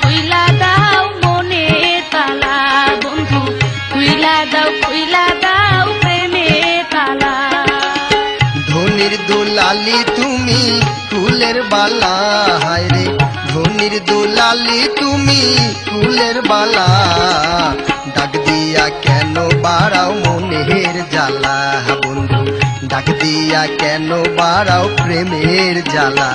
খুইলা দাও মনে তালা বন্ধু, খুইলা দাও প্রেমে তালা। ধনির দুলালি তুমি ফুলের বালা, হায় রে ধনির দুলালি তুমি ফুলের বালা, ডাক দিয়া কেন বাড়াও মনের জ্বালা বন্ধু, ডাক দিয়া কেন বাড়াও প্রেমের জ্বালা।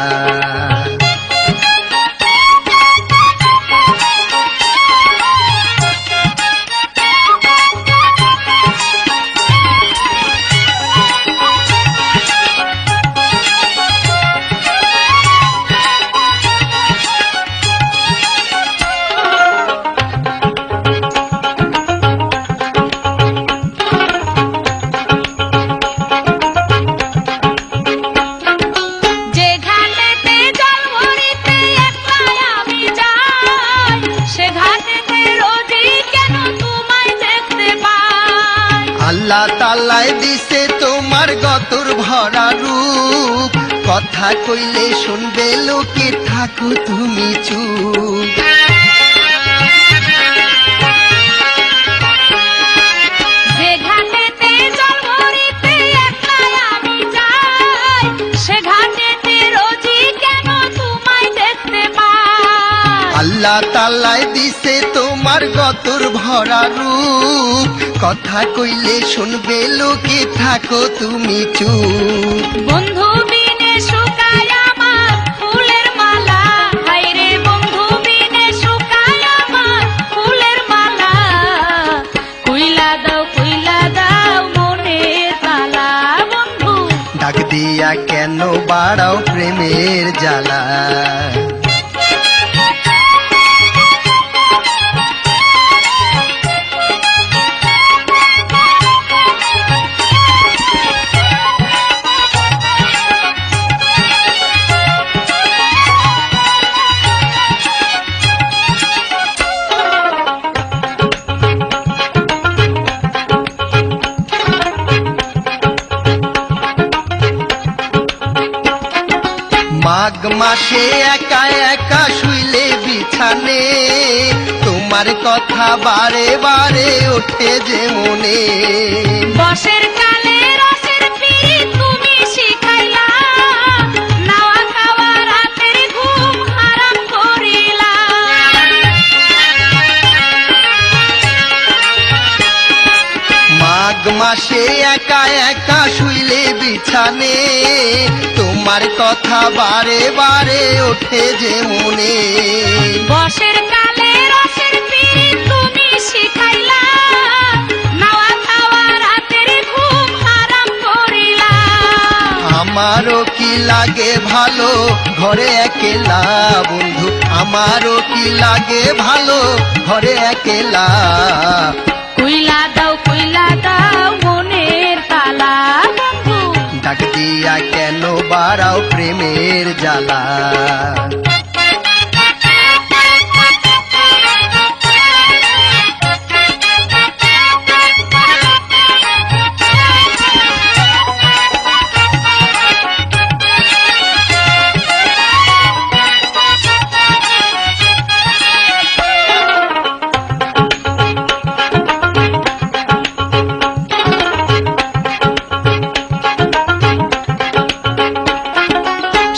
আল্লাহ তাআলাই দিছে তোমার গতর ভরা রূপ, কথা কইলে শুনবে লোকে থাকো তুমি চুপ। যে ঘাটেতে জল ভরিতে একলাই আমি যাই, সে ঘাটেতে রোজই কেন তোমায় দেখতে পাই। আল্লাহ তাআলাই দিছে তোমার গতর ভরা রূপ, কথা কইলে শুনবে লোকে থাকো তুমি চুপ। বন্ধু বিনে শুকায় আমার ফুলের মালা, হায়রে বন্ধু বিনে শুকায় আমার ফুলের মালা, খুইলা দাও মনে তালা বন্ধু, ডাক দিয়া কেন বাড়াও প্রেমের জ্বালা। মাঘ মাসে একা একা শুইলে বিছানে, তোমার কথা বারে বারে ওঠে যে মনে। বর্ষের কালে রসের পিড়ি তুমি শিখাইলা, নাওয়া খাওয়া রাতের ঘুম হারাম করিলা। মাঘ মাসে একা একা শুইলে বিছানে, তোমার কথা বারে বারে ওঠে যে মনে। বর্ষের কালে রসের পিড়ি তুমি শিখাইলা, নাওয়া খাওয়া রাতের ঘুম হারাম করিলা। আমারও কি লাগে ভালো ঘরে একেলা বন্ধু, আমারও কি লাগে ভালো ঘরে একেলা। খুইলা দাও মনের তালা বন্ধু, ডাক দিয়া কেন বাড়াও প্রেমের জ্বালা।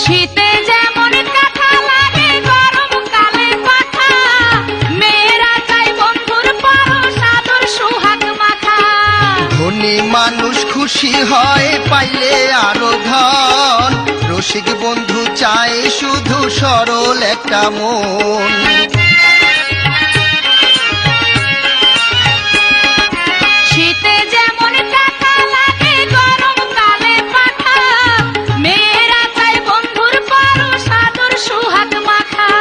শীতে যেমন কাঁথা লাগে গরমকালে পাখা, মেয়েরা চাই বন্ধুর পরশ আদর সোহাগ মাখা। ধনী মানুষ খুশি হয় পাইলে আরো ধন, রসিক বন্ধু চায় শুধু সরল একটা মন। শীতে যেমন কাঁথা লাগে গরমকালে পাখা, মেয়েরা চাই বন্ধুর পরশ আদর সোহাগ মাখা।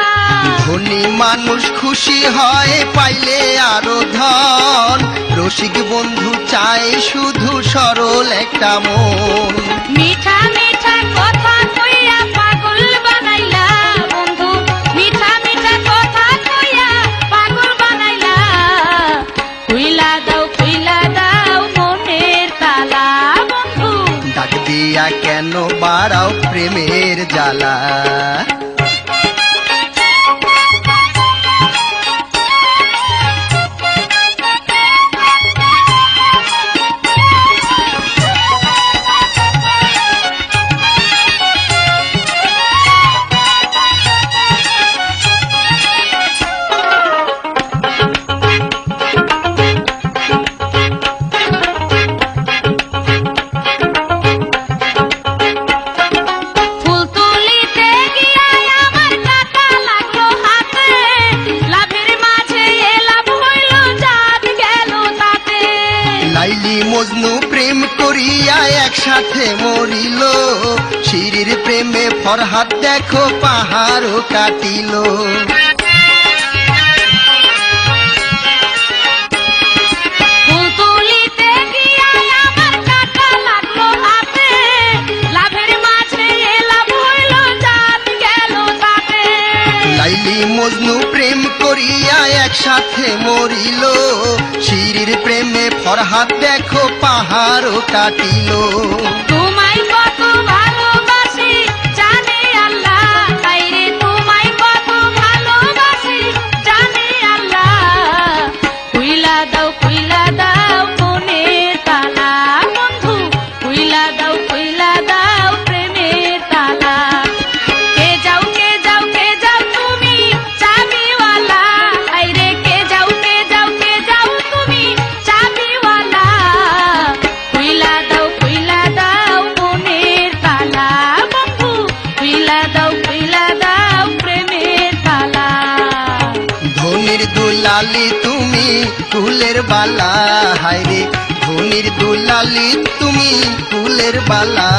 ধনী মানুষ খুশি হয় পাইলে আরো ধন, রসিক বন্ধু চায় শুধু সরল একটা মন। মিঠা মিঠা কথা কইয়া পাগল বানাইলা বন্ধু, মিঠা মিঠা কথা কইয়া পাগল বানাইলা। খুইলা দাও মনের তালা বন্ধু, ডাক দিয়া কেন বাড়াও প্রেমের জ্বালা। একসাথে মরিল, শিরির প্রেমে ফরহাদ দেখো পাহাড়ও কাটিল। ফুল তুলিতে গিয়া আমার কাটা লাগলো হাতে, লাভের মাঝে লাভ হইল জাত গেল তাতে। লাইলি মজনু প্রেম করিয়া একসাথে মরিল, শিরির প্রেমে ফরহাদ দেখো পাহাড়ও কাটিল। তোমায় কত ভালোবাসি জানে আল্লাহ, তাইরে তোমায় কত ভালোবাসি জানে আল্লাহ। খুইলা দাও মনের তালা বন্ধু, খুইলা দাও প্রেমের তালা। কে যাও তুমি চাবিওয়ালা, আইরে কে যাও তুমি চাবিওয়ালা। খুইলা দাও মনের তালা বন্ধু, খুইলা দাও প্রেমের তালা। ধনির দুলালি তুমি কুলের বালা, হায়রে ধনির দুলালি তুমি কুলের বালা।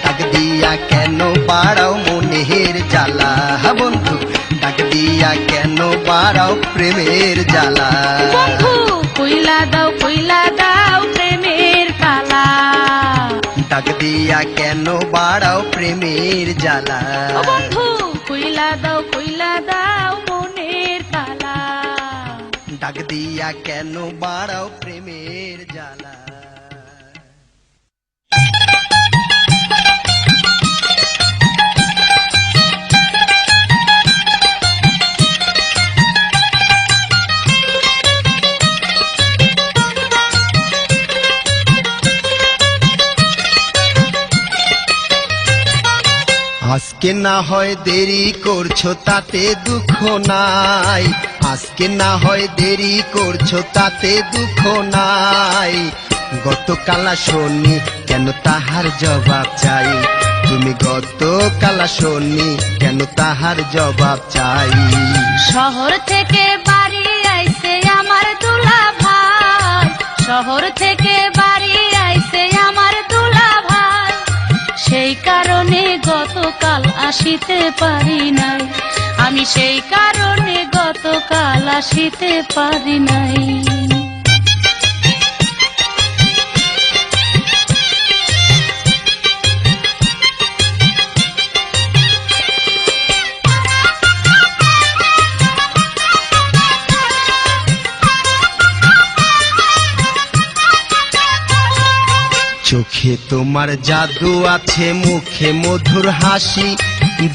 ডাক দিয়া কেন বাড়াও মনের জ্বালা, বন্ধু ডাক দিয়া কেন বাড়াও প্রেমের জ্বালা। বন্ধু খুইলা দাও প্রেমের তালা। ডাক দিয়া কেন বাড়াও প্রেমের জ্বালা। ও বন্ধু খুইলা দাও মনের তালা। ডাক দিয়া কেন বাড়াও প্রেমের জ্বালা। আজকে না হয় দেরি করছো তাতে দুঃখ নাই, আজকে না হয় দেরি করছো তাতে দুঃখ নাই। গতকাল শোনি কেন তাহার জবাব চাই, তুমি গতকাল শোনি কেন তাহার জবাব চাই। শহর থেকে বাড়ি আইছে আমার দুলা ভাই, শহর থেকে বাড়ি আইছে আমার দুলা ভাই। সেই কারণে গতকাল আসিতে পারি নাই, আমি সেই কারণে গতকাল আসিতে পারি নাই। চোখে তোমার জাদু আছে, মুখে মধুর হাসি,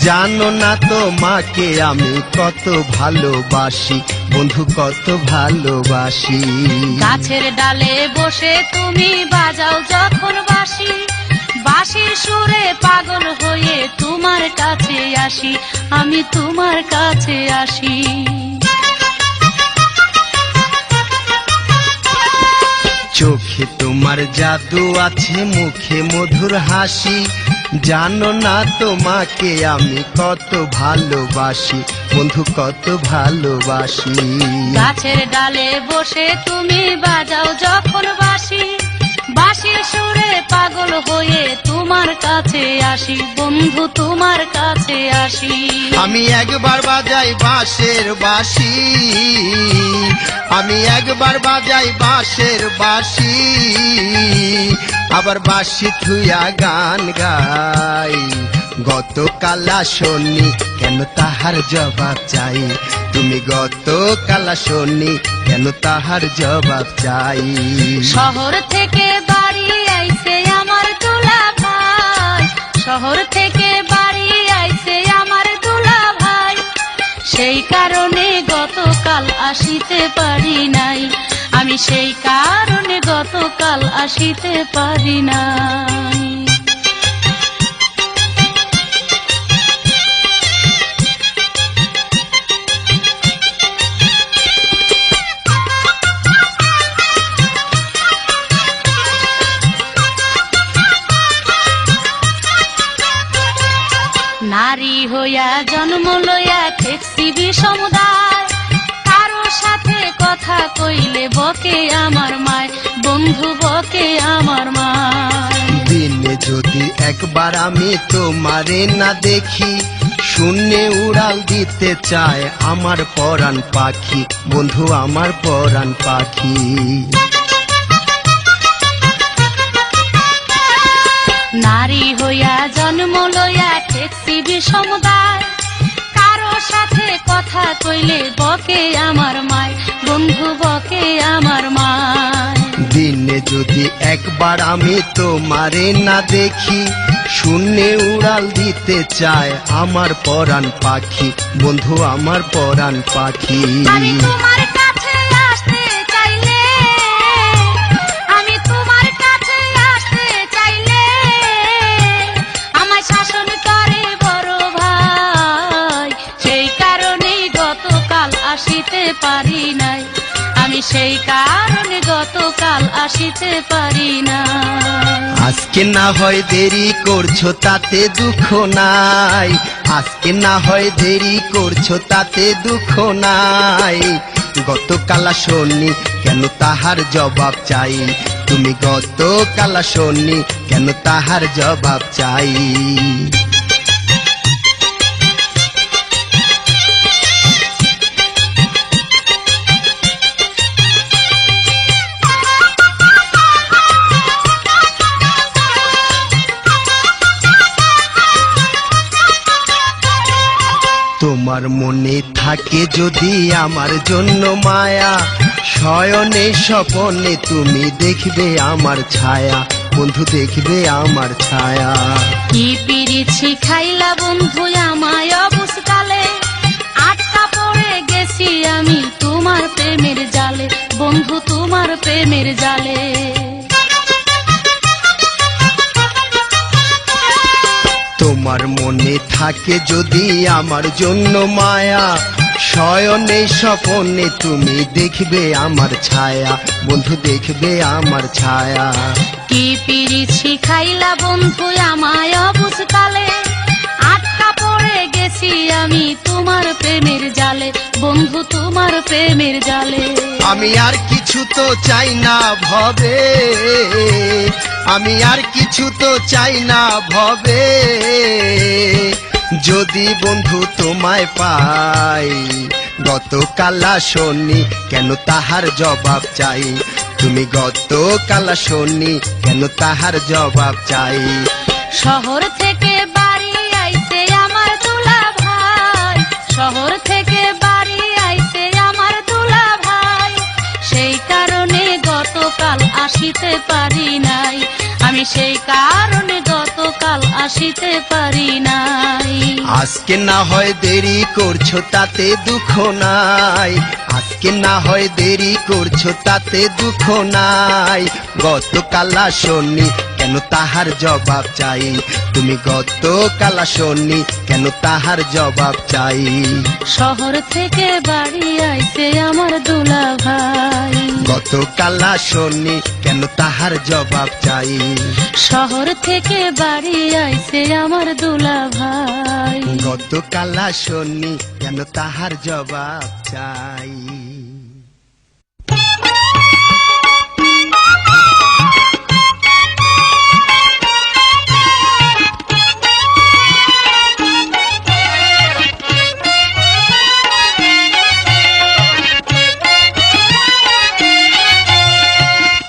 জানো না তোমাকে আমি কত ভালোবাসি, বন্ধু কত ভালোবাসি। গাছের ডালে বসে তুমি বাজাও যখন বাঁশি, বাঁশির সুরে পাগল হয়ে তোমার কাছে আসি, আমি তোমার কাছে আসি। চোখে তোমার জাদু আছে, মুখে মধুর হাসি, জানো না তোমাকে আমি কত ভালোবাসি, বন্ধু কত ভালোবাসি। গাছের ডালে বসে তুমি বাজাও যখন বাঁশি, বাঁশির সুরে পাগল হয়ে তোমার কাছে আসি, বন্ধু তোমার কাছে আসি। আমি একবার বাজাই বাঁশের বাঁশি, আমি একবার বাজাই বাঁশের বাঁশি, আবার বাঁশি থুইয়া গান গাই। গতকাল শোনি কেন তাহার জবাব চাই, তুমি গতকাল শোনি কেন তাহার জবাব চাই। শহর থেকে বাড়ি আইছে আমার দুলা ভাই, শহর থেকে বাড়ি আইছে আমার দুলা ভাই। সেই কারণে গতকাল আসিতে পারি নাই, আমি সেই কারণে গতকাল আসিতে পারি নাই। নারী হইয়া জন্ম লইয়া ঠেকছি বিষমদায়, কারো সাথে কথা কইলে বকে আমার মায়, বন্ধু বকে আমার মায়। দিনে যদি একবার আমি তোমারে না দেখি, শূন্যে উড়াল দিতে চায় আমার পরাণ পাখি, বন্ধু আমার পরাণ পাখি। নারী হইয়া জন্ম লইয়া ঠেকছি বিষম দায়, কারো সাথে কথা কইলে বকে আমার মায়, বন্ধু বকে আমার মায়। দিনে যদি একবার আমি তোমারে না দেখি, শূন্যে উড়াল দিতে চায় আমার পরাণ পাখি, বন্ধু আমার পরাণ পাখি। আমি তোমার কাছে আসতে চাইলে, আমি তোমার কাছে আসতে চাইলে আমায় শাসন করে বড় ভাই, সেই কারণেই গতকাল আসিতে পারি নাই, আমি সেই কারণে গতকাল আসিতে পারি না। আজকে না হয় দেরি করছো তাতে দুঃখ নাই, আজকে না হয় দেরি করছো তাতে দুঃখ নাই। গতকাল শোনি কেন তাহার জবাব চাই, তুমি গতকাল শোনি কেন তাহার জবাব চাই। তোমার মনে থাকে যদি আমার জন্য মায়া, শয়নে স্বপনে তুমি দেখবে আমার ছায়া, বন্ধু দেখবে আমার ছায়া। কি পিরিছি খাইলা বন্ধু আমায় অবুঝকালে, আটকা পড়ে গেছি আমি তোমার প্রেমের জালে, বন্ধু তোমার প্রেমের জালে। তোমার মনে থাকে যদি আমার জন্য মায়া, শয়নে স্বপনে তুমি দেখবে আমার ছায়া, বন্ধু দেখবে আমার ছায়া। কি পিরিছি খাইলা বন্ধু আমায় অবুঝকালে, আটকা পড়ে গেছি আমি তোমার প্রেমের জালে, বন্ধু তোমার প্রেমের জালে। আমি আর কিছু তো চাই না ভবে, আমি আর কিছু তো চাই না ভবে, যদি বন্ধু তোমায় পাই। গতকাল শোনি কেন তাহার জবাব চাই, তুমি গতকাল শোনি কেন তাহার জবাব চাই। শহর থেকে বাড়ি আইছে আমার দুলা ভাই, শহর থেকে বাড়ি আইছে আমার দুলা ভাই, সেই কারণে গতকাল আসিতে পারি নাই, আমি সেই কারণে গতকাল আসিতে পারি নাই। আজকে না হয় দেরি করছো তাতে দুঃখ নাই, আজকে না হয় দেরি করছো তাতে দুঃখ নাই। গতকাল শোনি কেন তাহার জবাব চাই, তুমি গতকাল শোনি কেন তাহার জবাব চাই। শহর থেকে বাড়ি আইছে আমার দুলা ভাই, গতকাল শোনি কেন তাহার জবাব চাই। শহর থেকে বাড়ি আইছে আমার দুলা ভাই, গতকাল শোনি কেন তাহার জবাব চাই।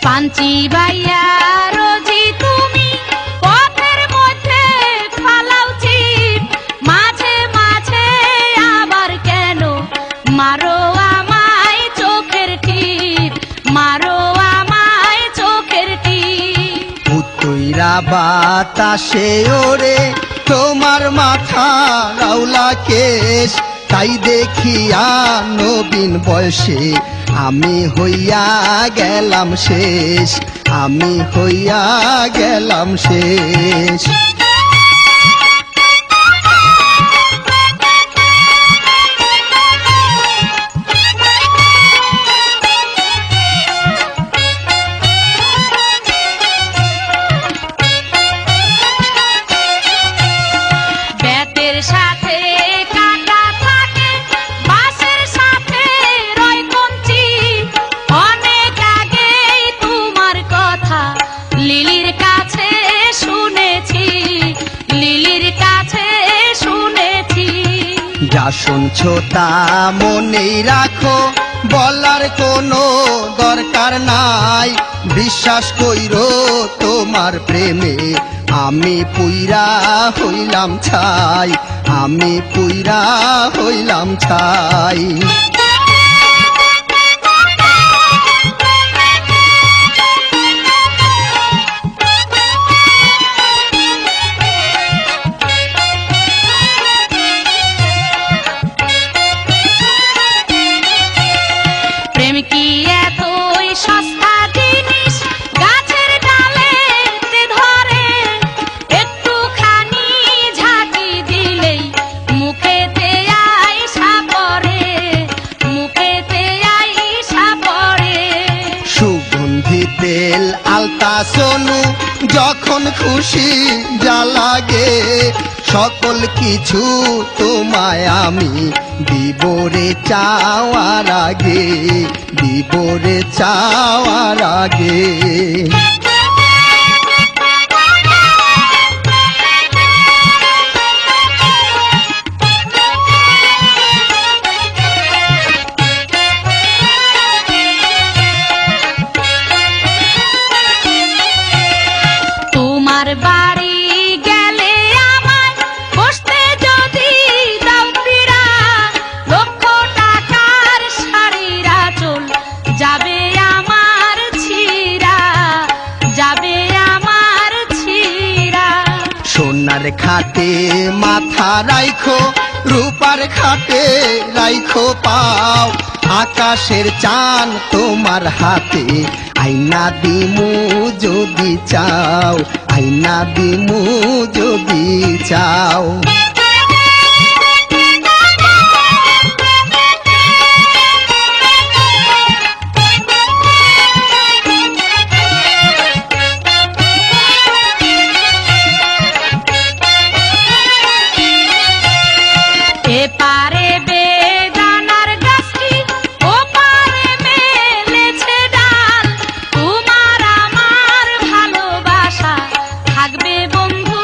পাঞ্চি বাইয়া রোজি তুমি পথের মধ্যে ফালাও চিপ, মাঝে মাঝে আবার কেন মারো আমায় চোখের টিপ, মারো আমায় চোখের টিপ। উত্তরা বাতাসে ওরে তোমার মাথা রাউলা কেশ, তাই দেখিয়া নবীন বয়সে আমি হইয়া গেলাম শেষ, আমি হইয়া গেলাম শেষ। ব্যাতের সাথে কাটা থাকে, বাঁশের সাথে রয় কঞ্চি, অনেক আগেই তোমার কথা লিলির কাছে শুনে শুনছো তা মনেই রাখো, বলার কোনো দরকার নাই। বিশ্বাস কইরো তোমার প্রেমে আমি পুইরা হইলাম ছাই, আমি পুইরা হইলাম ছাই। প্রেম কি এতই সস্তা জিনিস, গাছের ডালেতে ধরে, একটুখানি ঝাঁকি দিলেই মুখেতে আইসা পড়ে, মুখেতে আইসা পড়ে। সুগন্ধি তেল আলতা সোনু যখন খুশি যা লাগে, সকল কিছু তোমায় আমি দিবরে চাওয়ার আগে, দিবরে চাওয়ার আগে। তোমার বাড়ি গেলে আমায় বসতে যদি দাও পীড়া, লক্ষ টাকার শাড়ির আঁচল যাবে আমার ছিঁড়া, যাবে আমার ছিঁড়া। সোনার খাটে মাথা রাইখো, রূপার খাটে রাইখো পাও, আকাশের চান তোমার হাতে আইনা দিমু যদি চাও, আইনা দিমু যদি চাও। এপারে বেদানার গাছটি, ওপারে মেলেছে ডাল, তোমার আমার ভালোবাসা থাকবে বন্ধু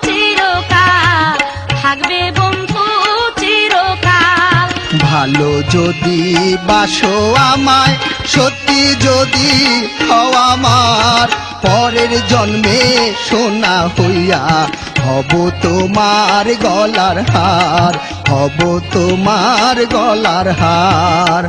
চিরকাল, থাকবে বন্ধু চিরকাল। ভালো যদি বাসো আমায়, সত্যি যদি হও আমার, পরের জন্মে সোনা হইয়া হব তোমার গলার হার, হব তোমার গলার হার।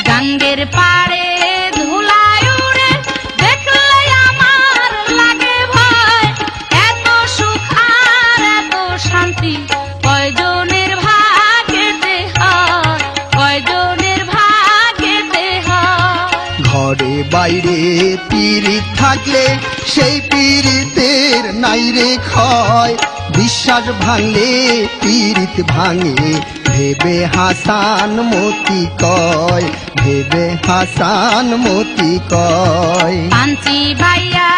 গাঙ্গের পাড়ে ধুলায় উড়ে দেখলে আমার লাগে ভয়, এত সুখ আর এত শান্তি কয়জনের ভাগেতে হয়, কয়জনের ভাগেতে হয়। ঘরে বাইরে পীড়িত থাকলে সেই পীড়িতের নাইরে ক্ষয়, বিশ্বাস ভাঙলে পীড়িত ভাঙে ভেবে হাসান মতি কয়, ভেবে হাসান মতি কয়। পাঞ্চি ভাইয়া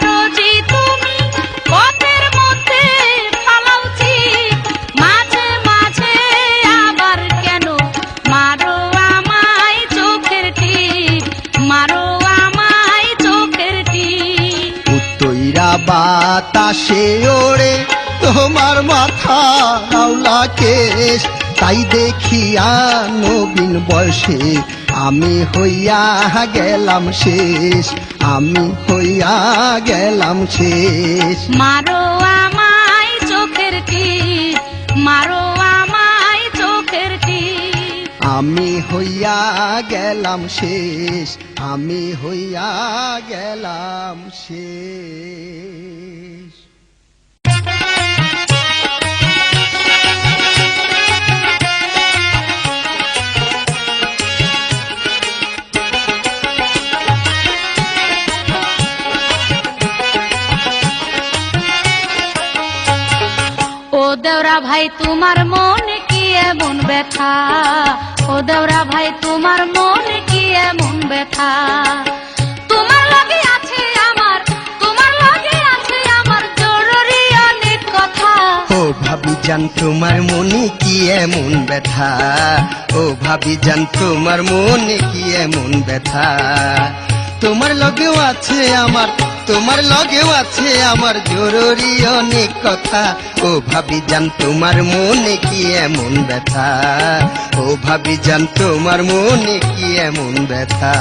রোজি তুমি পথের মধ্যে ফালাউছি, মাঝে মাঝে আবার কেন মারো আমায় চোখের টিপ, মারো আমায় চোখের টিপ। উত্তইরা বাতাসে ওড়ে তোমার মাথা আওলা কেশ, তাই দেখিয়া নবীন বয়সে আমি হইয়া গেলাম শেষ, আমি হইয়া গেলাম শেষ। মারো আমায় চোখের টিপ, মারো আমায় চোখের টিপ। আমি হইয়া গেলাম শেষ, আমি হইয়া গেলাম শেষ। ও দেওরা ভাই তোমার মনে কি এমন ব্যথা, ও দেওরা ভাই তোমার মনে কি এমন ব্যথা। তোমার লগে আছে আমার, তোমার লগে আছে আমার জরুরি অনেক কথা। ও ভাবি জান তোমার মনে কি এমন ব্যথা, ও ভাবি জান তোমার মনে কি এমন ব্যথা। তোমার লগেও আছে আমার, তোমার লগেও আছে আমার জরুরি অনেক কথা, ও ভাবি জান তোমার মনে কি এমন ব্যথা, ও ভাবি জান তোমার মনে কি এমন ব্যথা।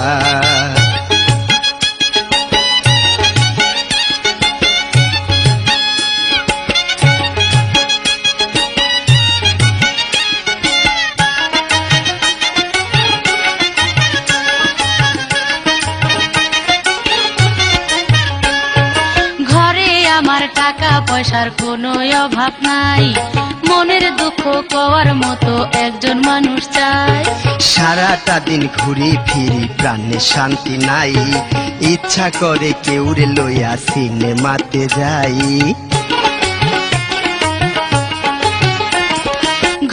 আমার টাকা পয়সার কোনো অভাব নাই, মনের দুঃখ কওয়ার মতো একজন মানুষ চাই। সারাটা দিন ঘুরি ফিরি প্রাণে শান্তি নাই, ইচ্ছা করে কেউরে লইয়া সিনেমাতে যাই।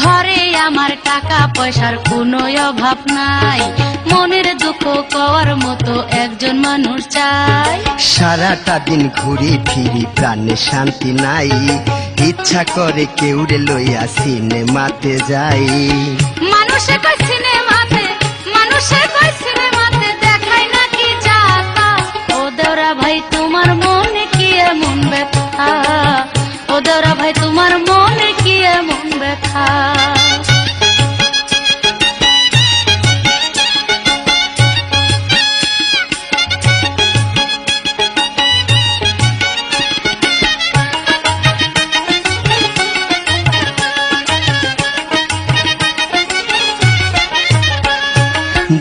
ঘরে আমার টাকা পয়সার কোনো অভাব নাই, মনের দুঃখ কওয়ার মতো একজন মানুষ চাই। সারাটা দিন ঘুরি ফিরি প্রাণে শান্তি নাই, ইচ্ছা করে কেউরে লইয়া সিনেমাতে যাই। মানুষে কয় সিনেমাতে, মানুষে কয় সিনেমাতে দেখায় নাকি যাতা, ও দেওরা ভাই তোমার মনে কি এমন ব্যথা, ও দেওরা ভাই তোমার মনে কি এমন ব্যথা।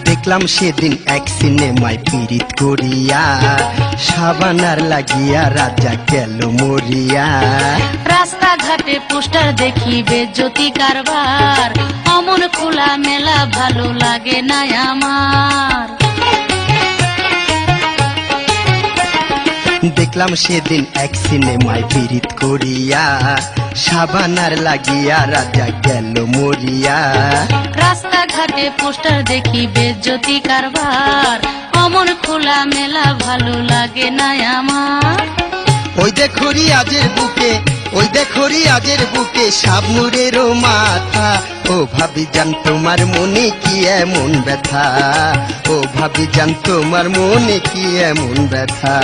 দেখলাম সেদিন এক সিনেমায় পীড়িত করিয়া, সাবানার লাগিয়া রাজা গেল মরিয়া। রাস্তাঘাটে পোস্টার দেখি বেজ্জতি কারবার, অমন খোলা মেলা ভালো লাগে না আমার। দেখলাম সেদিন এক সিনেমায় পীড়িত করিয়া, সাবানার লাগিয়া রাজা গেল মরিয়া। রাস্তাঘাটে পোস্টার দেখি বেজ্জতি কারবার, অমন খোলা মেলা ভালো লাগে না আমার। ওই দেখো রিয়াজের বুকে, ওই দেখো রিয়াজের বুকে শাবনুরেরও মাথা, ও ভাবি জান তোমার মনে কি এমন ব্যথা, ও ভাবি জান তোমার মনে কি এমন ব্যথা।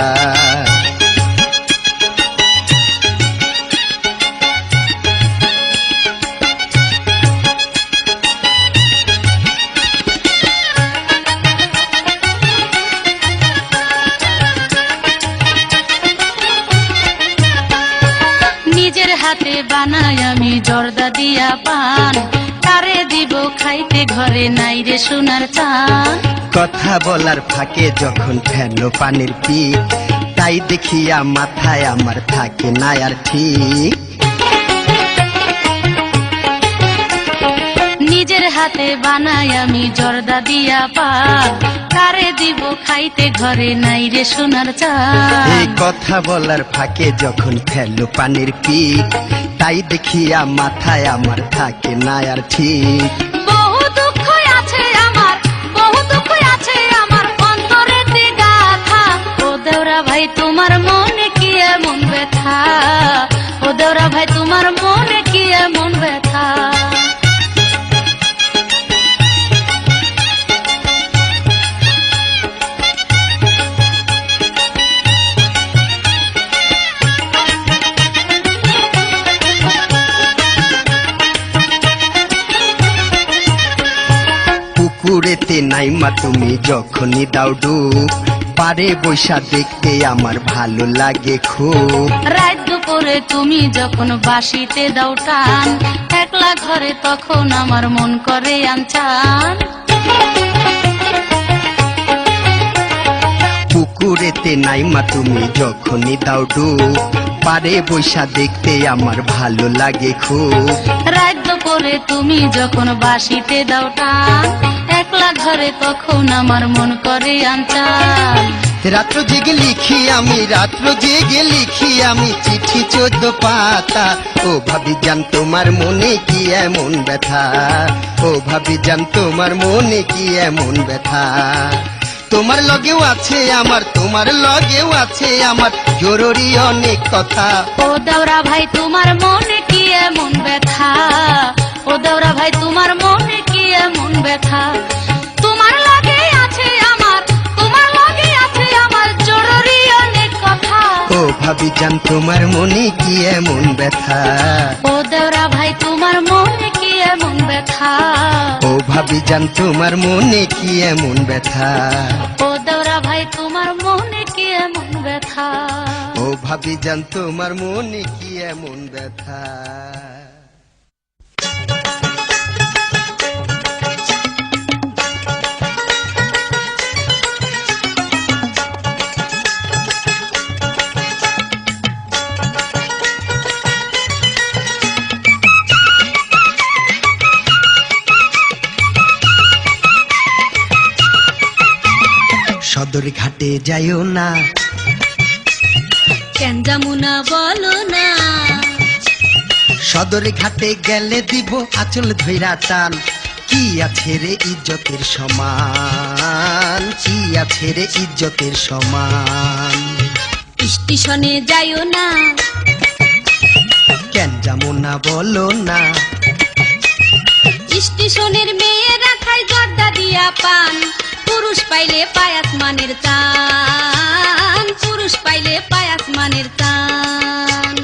নিজের হাতে বানাই আমি জর্দা দিয়া পান, তারে দিব খাইতে ঘরে নাই রে সোনার চান। কথা বলার ফাঁকে যখন ফেলো পানির পিক, তাই দেখিয়া মাথায় আমার থাকে না আর ঠিক। নিজের হাতে বানাই আমি জর্দা দিয়া পান, তারে দিব খাইতে ঘরে নাই রে সোনার চান। এই কথা বলার ফাঁকে যখন ফেলো পানির পিক, তাই দেখিয়া মাথায় আমার থাকে না আর ঠিক। বহু দুঃখ আছে আমার, বহু দুঃখ আছে আমার অন্তরেতে গাথা, ও দেওরা ভাই তোমার মনে কি এমন ব্যথা, ও দেওরা ভাই তোমার মনে কি এমন ব্যথা। পুকুরেতে নাইমা তুমি যখনই দাও ডুব, পারে বৈশা দেখতে আমার ভালো লাগে খুব। রাত দুপুরে তুমি যখন বাঁশিতে দাও টান, একলা ঘরে তখন আমার মন করে আনচান। পুকুরেতে নাইমা তুমি যখনই দাও ডুব, পারে বৈশা দেখতে আমার ভালো লাগে খুব। রাত দুপুরে তুমি যখন বাঁশিতে দাও টান, একলা ঘরে তখন আমার মন করে আনচান। রাত্র জেগে লিখি আমি, রাত্র জেগে লিখি আমি চিঠি 14 পাতা, ও ভাবি জান তোমার মনে কি এমন ব্যথা, ও ভাবি জান তোমার মনে কি এমন ব্যথা। তোমার লগেও আছে আমার, তোমার লগেও আছে আমার জরুরি অনেক কথা, ও দেওরা ভাই তোমার মনে কি এমন ব্যথা, ও দেওরা ভাই তোমার মনে কি এমন ব্যথা। তোমার লাগে আছে আমার, তোমার লাগে আছে আমার জরুরি অনেক কথা। ও ভাবি জান তোমার মনে কি এমন ব্যথা, ও দেওরা ভাই তোমার মনে কি এমন ব্যথা। ও ভাবি জান তোমার মনে কি এমন ব্যথা, ও দেওরা ভাই তোমার মনে কি এমন ব্যথা। ও ভাবি জান তোমার মনে কি এমন ব্যথা। সদর ঘাটে যাইও না, কেন যামুনা বলো না। সদর ঘাটে গেলে দিব আঁচল ধইরা টান। কি আছে রে ইজ্জতের সমান, কি আছে রে ইজ্জতের সমান। স্টেশনে যাইও না, কেন যাবো না বলো না। স্টেশনের মেয়েরা খায় জর্দা দিয়া পান। পুরুষ পাইলে পায় আসমানের চান, পুরুষ পাইলে পায় আসমানের চান।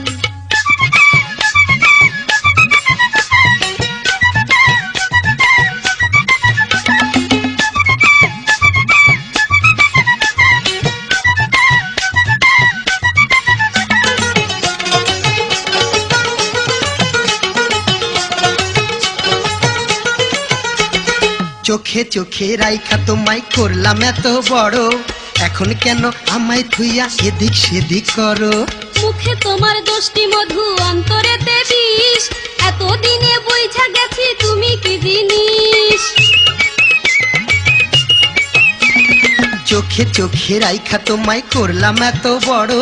চোখে চোখে রাইখা তোমায় করলাম এত বড়, এখন কেন আমায় থুইয়া এদিক সেদিক করো। মুখে তোমার দোষটি মধু, অন্তরেতে বিষ। এতদিনে বুঝা গেছি তুমি কি জিনিস। চোখে চোখে রাইখা তোমায় করলাম এত বড়,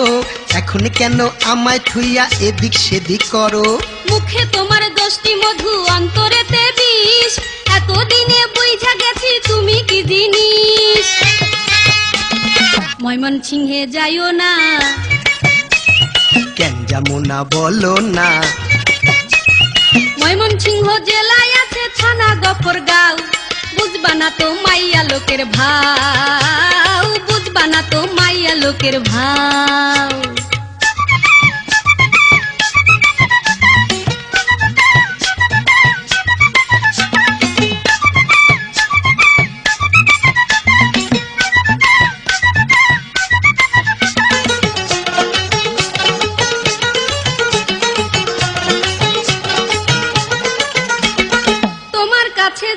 এখন কেন আমায় থুইয়া এদিক সেদিক করো। মুখে তোমার দোষটি মধু, অন্তরেতে বিষ। এতদিনে বুঝা গেছি তুমি কি জিনিস। ময়মনসিংহে যাইও না, কেন যাবো না বলো না। ময়মনসিংহ জেলায় আছে থানা গফরগাঁও। বুঝবা না তো মাইয়া লোকের ভাও, বুঝবা না তো মাইয়া লোকের ভাও।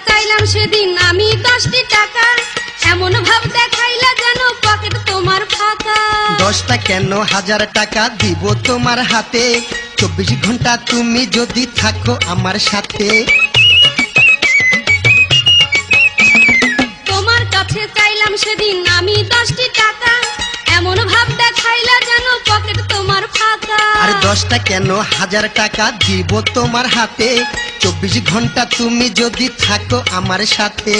চাইলাম সেদিন আমি 10টি টাকা, এমন ভাব দেখাইলা যেন পকেট তোমার ফাঁকা। 10টা কেন 1000 টাকা দিব তোমার হাতে, 24 ঘন্টা তুমি যদি থাকো আমার সাথে। তোমার কাছে চাইলাম সেদিন আমি 10টি টাকা, এমন ভাব দেখাইলা যেন পকেট তোমার ফাঁকা। আর 10টা কেন 1000 টাকা দিব তোমার হাতে, 24 ঘন্টা তুমি যদি থাকো আমার সাথে।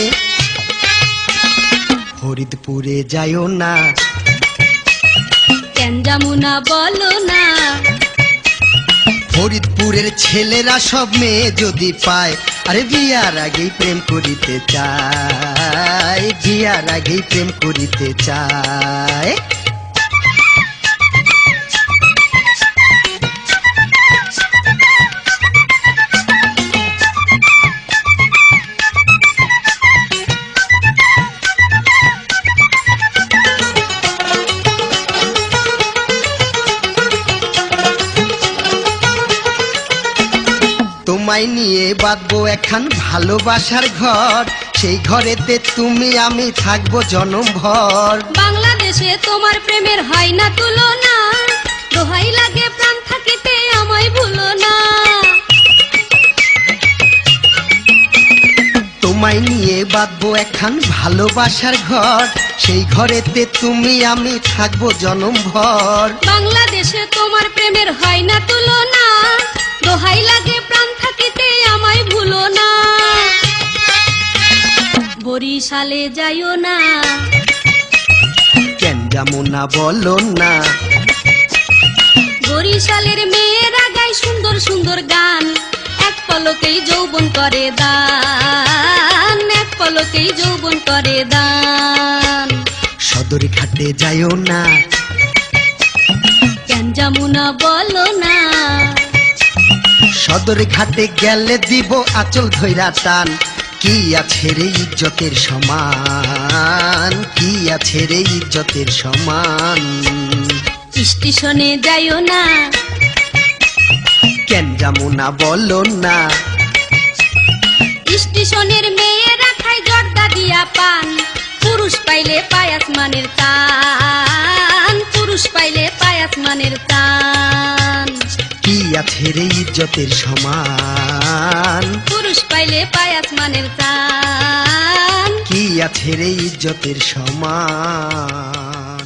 ফরিদপুরে যাইও না, কেন যামুনা বলো না। ফরিদপুরের ছেলেরা সব মেয়ে যদি পায়, আরে বিয়ার আগেই প্রেম করিতে চায়, বিয়ার আগেই প্রেম করিতে চায়। তোমায় নিয়ে বাঁধবো এখন ভালোবাসার ঘর, সেই ঘরেতে তুমি আমি থাকবো জনমভর। বাংলাদেশে তোমার প্রেমের হয় না তুলনা, দোহাই লাগে প্রাণ থাকিতে আমায় ভুলো না। তোমায় নিয়ে বাঁধবো এখন ভালোবাসার ঘর, সেই ঘরেতে তুমি আমি থাকবো জনমভর। বাংলাদেশে তোমার প্রেমের হয় না তুলনা, দোহাই লাগে প্রাণ থাকিতে আমায় ভুলো না। বরিশালে যাইও না, কেন যাবো না বলো না। বরিশালের মেয়েরা গায় সুন্দর সুন্দর গান, এক পলকেই যৌবন করে দান, এক পলকেই যৌবন করে দান। সদর ঘাটে যাইও না, কেন যামুনা বলো না, সদর ঘাটে গেলে দিব আঁচল ধইরা টান। কি আছে রে ইজ্জতের সমান, কি আছে রে ইজ্জতের সমান। স্টেশনে যাইও না, কেন যামু না বলো না, স্টেশনের মেয়েরা খায় জর্দা দিয়া পান, পুরুষ পাইলে পায় আসমানের টান, পুরুষ পাইলে পায় আসমানের টান। কি আছে রে ইজ্জতের সমান, পুরুষ পাইলে পায় আসমানের টান। কি আছে রে ইজ্জতের সমান।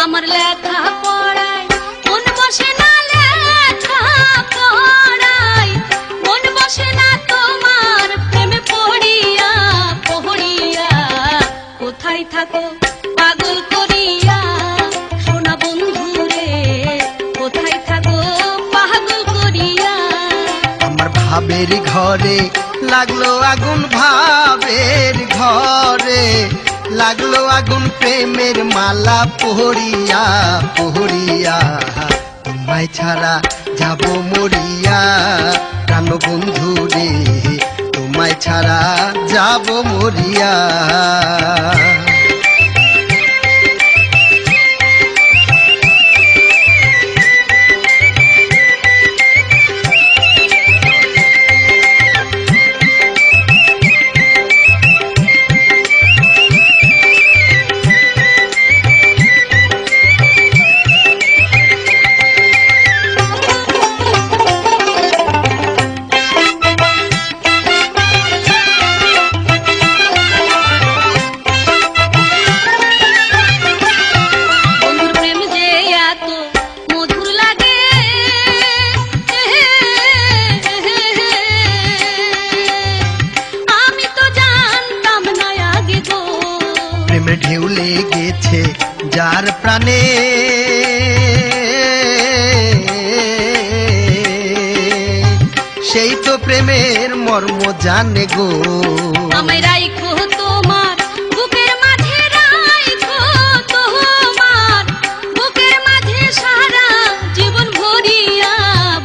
আমার লেখা পড়ায় মন বসে না, লেখা পড়ায় মন বসে না তোমার প্রেমে পড়িয়া পড়িয়া। কোথায় থাকো পাগল করিয়া সোনা বন্ধু রে, কোথায় থাকো পাগল করিয়া। আমার ভাবের ঘরে লাগলো আগুন, ভাবের ঘরে লাগলো আগুন, প্রেমের মালা পহরিয়া পহরিয়া। তোমায় ছাড়া যাব মরিয়া প্রাণ বন্ধু রে, তোমায় ছাড়া যাব মরিয়া। বন্ধুর প্রেম যে এত মধুর লাগে, আমি তো জানতাম না আগে গো। প্রেমে ঢেউ লেগেছে যার প্রাণে, সেই তো প্রেমের মর্ম জানে গো। আমায় রাইখো তোমার বুকের মাঝে, রাইখো তোমার বুকের মাঝে সারা জীবন ভরিয়া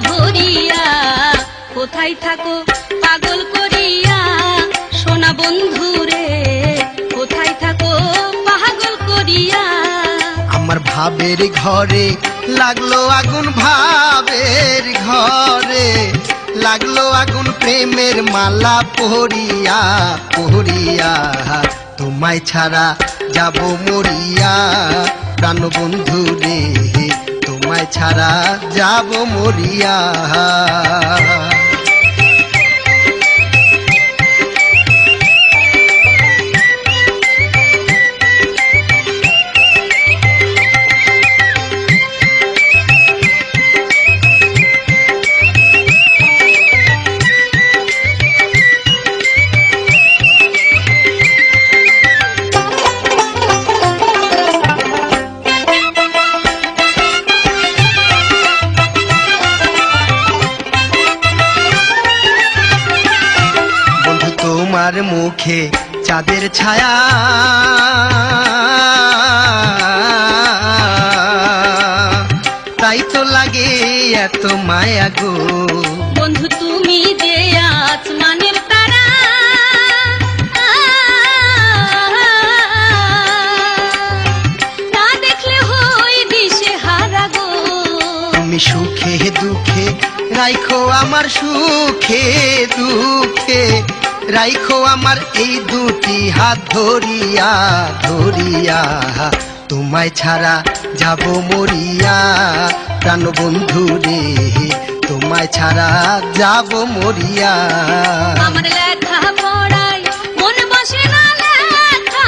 ভরিয়া। কোথায় থাকো পাগল করিয়া সোনা বন্ধু রে, কোথায় থাকো পাগল করিয়া। আমার ভাবের ঘরে লাগলো আগুন, ভাবের ঘরে লাগলো আগুন, প্রেমের মালা পহরিয়া পহরিয়া। তোমায় ছাড়া যাব মরিয়া প্রাণ বন্ধু রে, তোমায় ছাড়া যাব মরিয়া। তোমার মুখে চাঁদের ছায়া, তাই তো লাগে এত মায়া গো। বন্ধু তুমি যে আসমানের তারা, না দেখলে হই দিশে হারা গো। তুমি সুখে দুঃখে রাইখো আমার, সুখে দুঃখে রাইখো আমার, এই দুটি হাত ধরিয়া ধরিয়া। তোমায় ছাড়া যাব মরিয়া প্রাণ বন্ধু রে, তোমায় ছাড়া যাব মরিয়া। আমার লেখা পড়াই মন বসে না, লেখা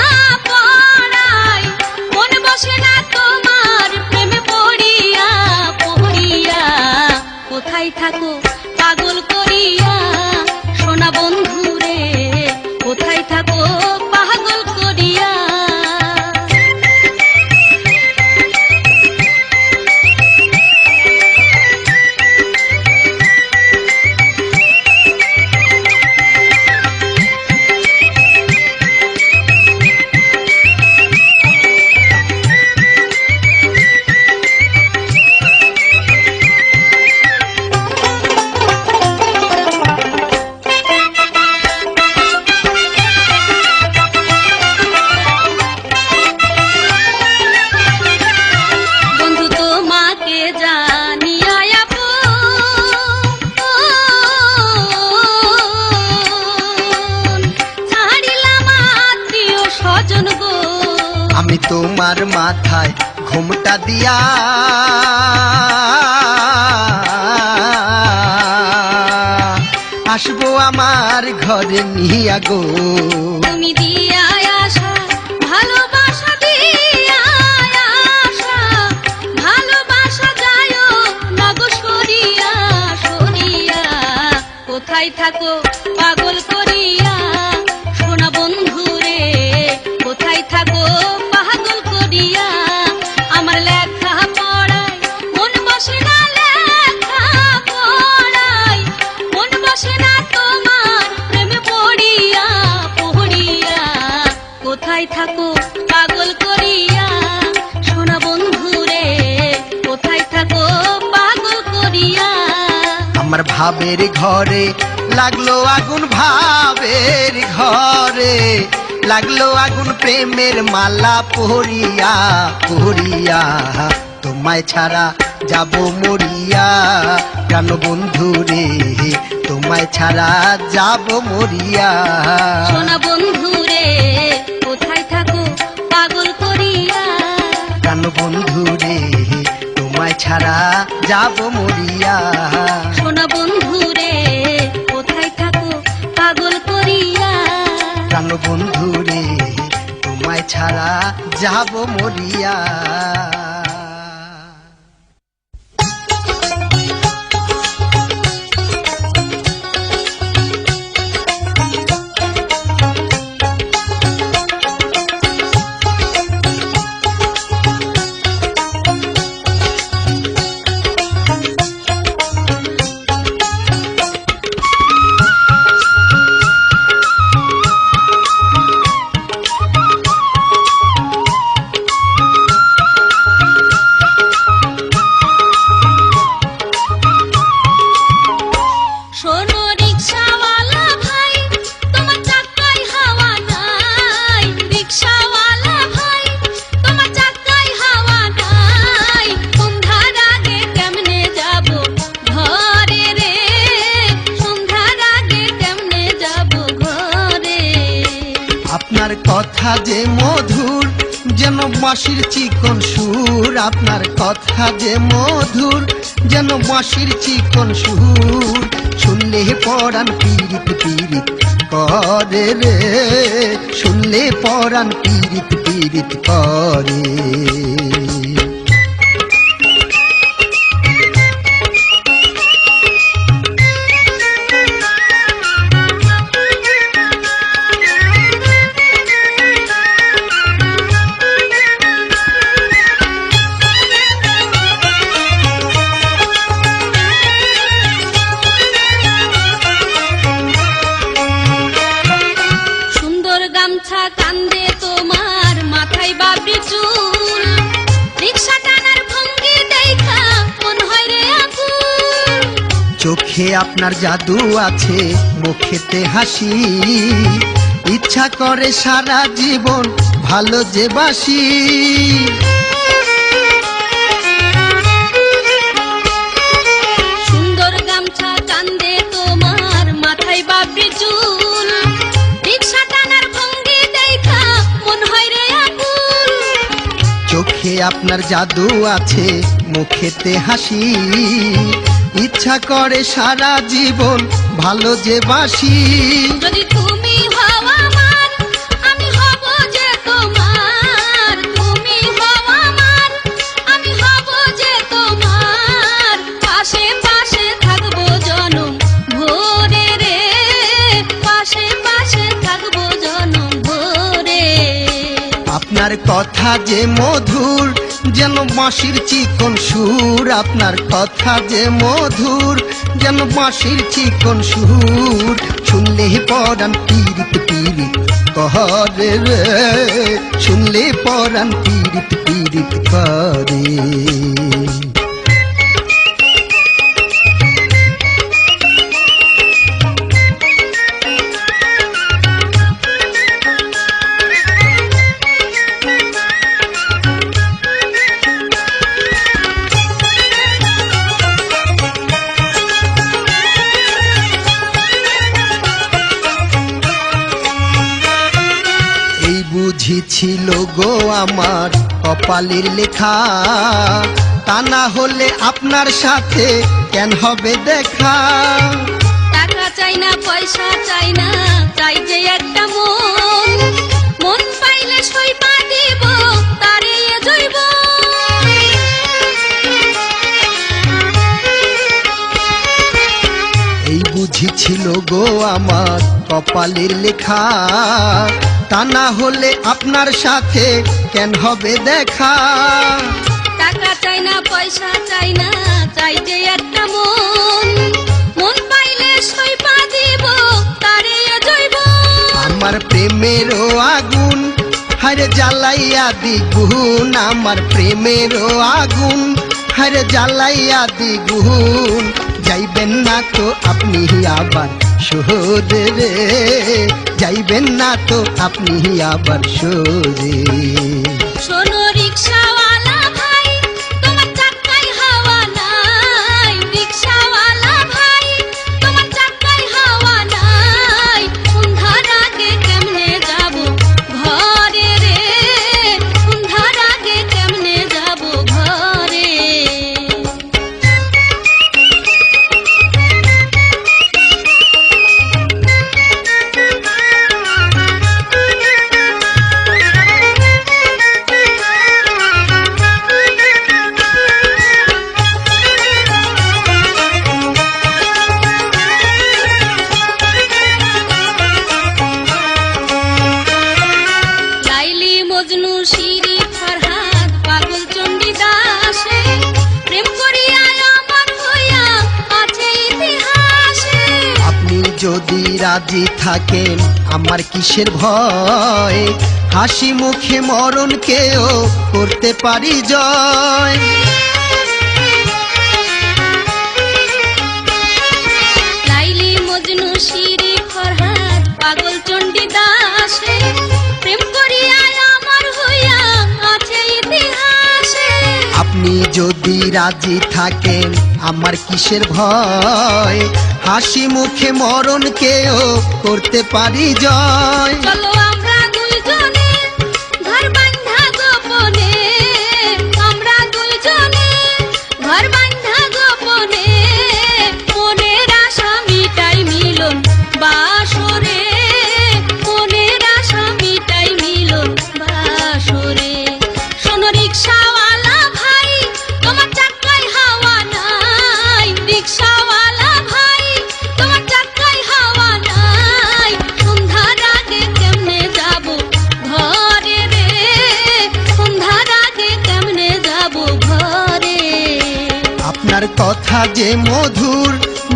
থাকো পাগল করিয়া সোনা বন্ধু রে কোথায় থাকো পাগল করিয়া বন্ধু তোমাকে জানিয়া আপন ছাড়িলাম আত্মীয় স্বজন গো আমি তোমার মাথায় ঘুমটা দিয়া আসবো আমার ঘরে নিয়া গো। তুমি দিয়া আশা ভালোবাসা দিয়া আশা ভালোবাসা যায় না গো সরিয়া সরিয়া কোথায় থাকো পাগল করিয়া সোনা বন্ধু রে কোথায় থাকো পাগল করিয়া আমার লেখা পড়াই মন বসে না লেখা পড়াই মন বসে না তোমার প্রেমে পড়িয়া পড়িয়া কোথায় থাকো পাগল করিয়া সোনা বন্ধু রে কোথায় থাকো পাগল করিয়া আমার ভাবের ঘরে লাগলো আগুন, ভাবের ঘরে লাগলো আগুন, প্রেমের মালা পরিয়া পরিয়া তোমায় ছাড়া যাব মরিয়া প্রাণ বন্ধু রে তোমায় ছাড়া যাব মরিয়া। সোনা বন্ধু রে কোথায় থাকো পাগল করিয়া প্রাণ বন্ধু রে তোমায় ছাড়া যাব মরিয়া। সোনা বন্ধু রে কোথায় থাকো পাগল করিয়া প্রাণ বন্ধু রে তোমায় ছাড়া যাব মরিয়া। শোনো রিকশাওয়ালা ভাই তোমার চাকায় হাওয়া নাই রিকশাওয়ালা ভাই তোমার চাকায় হাওয়া নাই সন্ধ্যার আগে কেমনে যাব ঘরে রে সন্ধ্যার আগে কেমনে যাব ঘরে আপনার কথা যে মধুর যেন বাঁশির চিকন সুর, আপনার কথা যে মধুর যেন বাঁশির চিকন সুর, শুনলে পরাণ পীড়িত পীড়িত করে রে, শুনলে পরাণ পীড়িত পীড়িত করে। সুন্দর গামছা কান্দে তোমার মাথায় বাবরি চুল রিকশা টানার ভঙ্গি দেখা মন হয় রে আকুল চোখে আপনার জাদু আছে মুখেতে হাসি, ইচ্ছা করে সারা জীবন ভালো যে বাসি। সুন্দর গামছা কান্দে তোমার মাথায় বাবরি চুল রিকশা টানার ভঙ্গি দেখা মন হয় রে আকুল চোখে আপনার জাদু আছে মুখেতে হাসি, ইচ্ছা করে সারা জীবন ভালো যে বাসি। যদি তুমি হও আমার আমি হব যে তোমার তুমি হও আমার আমি হব যে তোমার পাশে পাশে থাকব কথা যে মধুর যেন বাঁশির চিকন সুর, আপনার কথা যে মধুর যেন বাঁশির চিকন সুর, শুনলে পরাণ পীড়িত পীড়িত করে রে, শুনলে পরাণ পীড়িত পীড়িত করে। বুঝিছিল গো আমার কপালের লেখা, তা না হলে আপনার সাথে কেন হবে দেখা। টাকা চাই না পয়সা চাই না, চাই যে একটা মন, মন পাইলে সইপা দিব তারে জৈব। এই বুঝিছিল গো আমার কপালের লেখা, তা না হলে আপনার সাথে কেন হবে দেখা। টাকা চাই না পয়সা চাই না, চাই যে একটা মন, মন পাইলে সইপা দিব তারে জৈব। আমার প্রেমেরও আগুন হারে জ্বালাইয়া দ্বিগুণ, আমার প্রেমেরও আগুন হারে জ্বালাইয়া দ্বিগুণ, যাইবেন না তো আপনি আবার শহরে রে, যাইবেন না তো আপনি আবার শহরে। শোনো রিকশাওয়ালা ভাই, তোমার চাকায় হাওয়া নাই, রিকশাওয়ালা ভাই তোমার চাকায় হাওয়া নাই, সন্ধ্যার আগে কেমনে যাব ঘরে রে, সন্ধ্যার আগে কেমনে যাব ঘরে। লাইলি মজনু শিরি ফরহাদ পাগল চণ্ডী দাসে, প্রেম করিয়া আমার হইয়া আছে ইতিহাসে। আপনি যদি রাজি থাকেন আমার কিসের ভয়, হাসি মুখে মরণকেও করতে পারি জয়। লাইলি মজনু শিরি ফরহাদ পাগল চণ্ডী দাসে, প্রেম করিয়া আমার হইয়া আছে ইতিহাসে। আপনি যদি রাজি থাকেন আমার কিসের ভয়, হাসি মুখে মরণকেও করতে পারি জয়। চলো আমরা দুইজনে ঘর বাঁধা গোপনে, আমরা দুইজনে ঘর বাঁধা গোপনে, মনের আশা মিটাই মিলন বাসরে, মনের আশা মিটাই মিলন বাসরে। শোনো রিকশাওয়ালা ভাই তোমার চাকায় হাওয়া নাই, রিকশাওয়ালা ভাই তোমার চাকায় হাওয়া নাই, সন্ধ্যার আগে কেমনে যাব ঘরে রে, সন্ধ্যার আগে কেমনে যাব ঘরে। আপনার কথা যে মধুর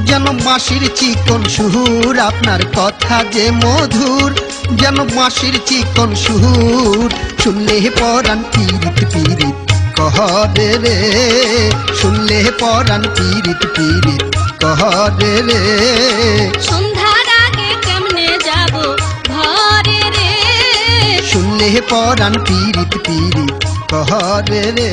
যেন বাঁশির চিকন সুর, আপনার কথা যে মধুর যেন বাঁশির চিকন সুর, শুনলে পরাণ পীড়িত পীড়িত করে রে, শুনলে পরাণ পীড়িত পীড়িত করে রে। সন্ধ্যার আগে কেমনে যাব ঘরে রে, শুনলে পরাণ পীড়িত পীড়িত করে রে।